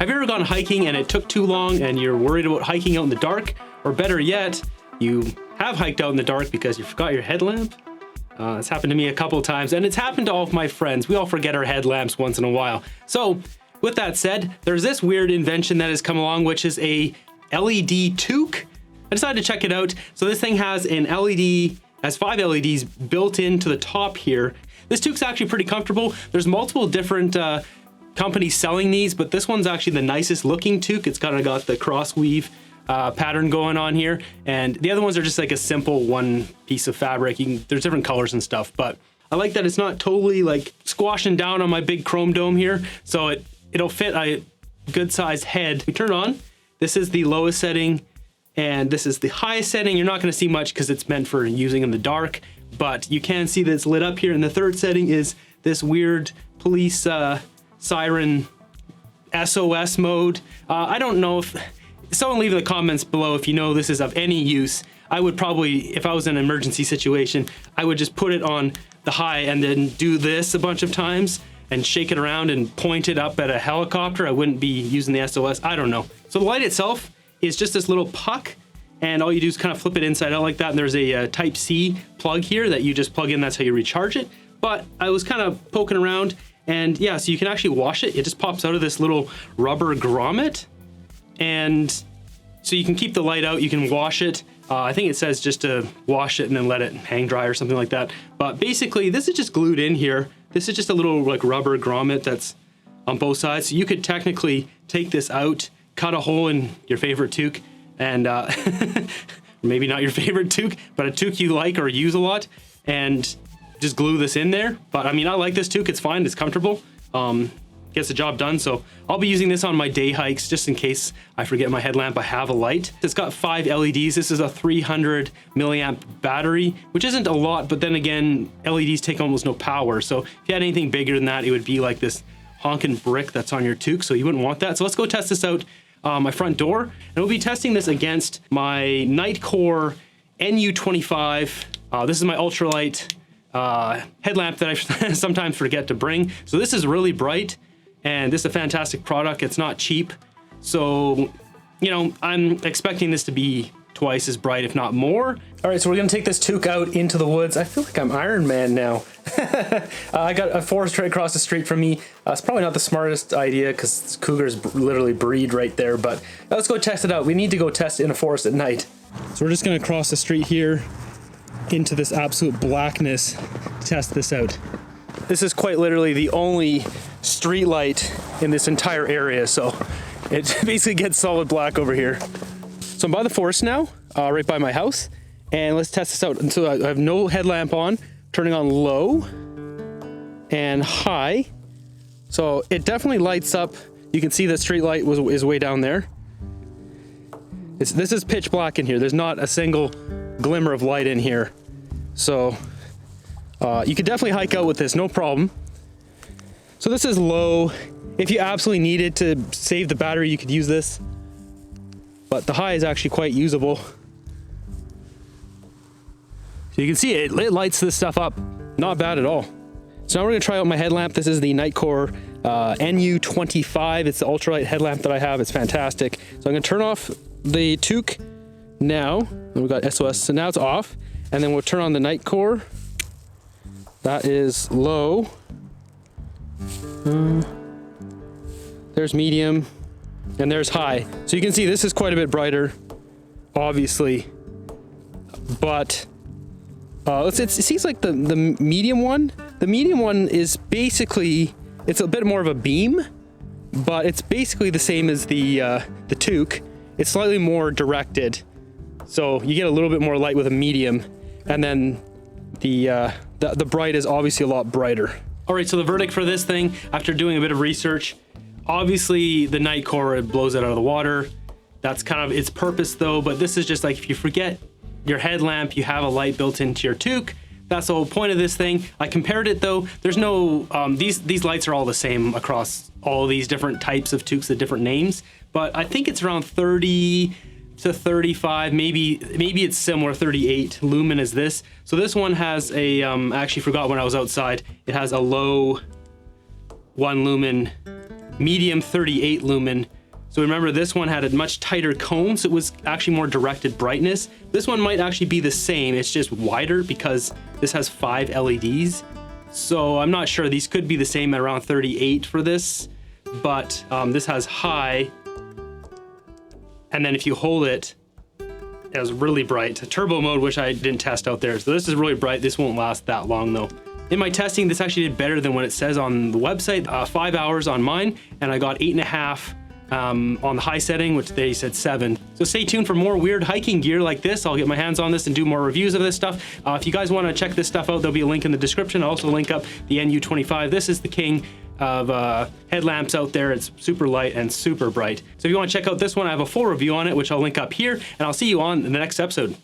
Have you ever gone hiking and it took too long and you're worried about hiking out in the dark? Or better yet, you have hiked out in the dark because you forgot your headlamp? It's happened to me a couple of times, and it's happened to all of my friends. We all forget our headlamps once in a while. So with that said, there's this weird invention that has come along, which is a LED toque. I decided to check it out. So this thing has an LED, has 5 LEDs built into the top here. This toque's actually pretty comfortable. There's multiple different companies selling these, but this one's actually the nicest looking toque. It's kind of got the cross weave pattern going on here, and the other ones are just like a simple one piece of fabric. There's different colors and stuff, but I like that it's not totally like squashing down on my big chrome dome here, so it'll fit a good sized head. We turn it on. This is the lowest setting, and this is the highest setting. You're not going to see much because it's meant for using in the dark, but you can see that it's lit up here. And the third setting is this weird police siren SOS mode. I don't know if someone leave in the comments below if you know this is of any use. I would probably, if I was in an emergency situation, I would just put it on the high and then do this a bunch of times and shake it around and point it up at a helicopter. I wouldn't be using the SOS. I don't know. So the light itself is just this little puck, and all you do is kind of flip it inside out like that. And there's a Type-C plug here that you just plug in. That's how you recharge it. But I was kind of poking around, and yeah, so you can actually wash it. It just pops out of this little rubber grommet. And so you can keep the light out, you can wash it. I think it says just to wash it and then let it hang dry or something like that. But basically, this is just glued in here. This is just a little like rubber grommet that's on both sides. So you could technically take this out, cut a hole in your favorite toque, and maybe not your favorite toque, but a toque you like or use a lot, and just glue this in there. But I mean, I like this toque. It's fine. It's comfortable. Gets the job done. So I'll be using this on my day hikes just in case I forget my headlamp. I have a light. It's got 5 LEDs. This is a 300 milliamp battery, which isn't a lot, but then again, LEDs take almost no power. So if you had anything bigger than that, it would be like this honking brick that's on your toque. So you wouldn't want that. So let's go test this out my front door. And we'll be testing this against my Nightcore NU25. This is my ultralight headlamp that I sometimes forget to bring. So this is really bright. And this is a fantastic product. It's not cheap. So, you know, I'm expecting this to be twice as bright, if not more. All right, so we're gonna take this toque out into the woods. I feel like I'm Iron Man now. I got a forest right across the street from me. It's probably not the smartest idea because cougars literally breed right there, but let's go test it out. We need to go test it in a forest at night. So we're just gonna cross the street here into this absolute blackness to test this out. This is quite literally the only street light in this entire area, so it basically gets solid black over here. So I'm by the forest now, right by my house, and let's test this out. And so I have no headlamp on, turning on low and high. So it definitely lights up. You can see the street light is way down there. This is pitch black in here. There's not a single glimmer of light in here. So you could definitely hike out with this, no problem. So this is low. If you absolutely needed to save the battery, you could use this. But the high is actually quite usable. So you can see it lights this stuff up. Not bad at all. So now we're gonna try out my headlamp. This is the Nightcore NU25. It's the ultralight headlamp that I have. It's fantastic. So I'm gonna turn off the toque now. And we've got SOS, so now it's off. And then we'll turn on the Nightcore. That is low. There's medium, and there's high. So you can see this is quite a bit brighter, obviously. But it seems like the medium one. The medium one is basically, it's a bit more of a beam, but it's basically the same as the toque. It's slightly more directed, so you get a little bit more light with a medium, and then the bright is obviously a lot brighter. All right, so the verdict for this thing, after doing a bit of research, obviously the Nightcore, it blows it out of the water. That's kind of its purpose though, but this is just like if you forget your headlamp, you have a light built into your toque. That's the whole point of this thing. I compared it though. There's no, these lights are all the same across all these different types of toques, the different names, but I think it's around 30 to 35, maybe it's similar, 38 lumen as this. So this one has a, I actually forgot when I was outside, it has a low 1 lumen medium 38 lumen. So remember, this one had a much tighter cone, so it was actually more directed brightness. This one might actually be the same, it's just wider because this has 5 LEDs. So I'm not sure, these could be the same at around 38 for this, but this has high. And then if you hold it, it was really bright. Turbo mode, which I didn't test out there. So this is really bright. This won't last that long though. In my testing, this actually did better than what it says on the website. 5 hours on mine, and I got 8.5 on the high setting, which they said 7. So stay tuned for more weird hiking gear like this. I'll get my hands on this and do more reviews of this stuff. If you guys want to check this stuff out, there'll be a link in the description. I'll also link up the NU25. This is the king of headlamps out there. It's super light and super bright. So if you want to check out this one, I have a full review on it, which I'll link up here, and I'll see you on the next episode.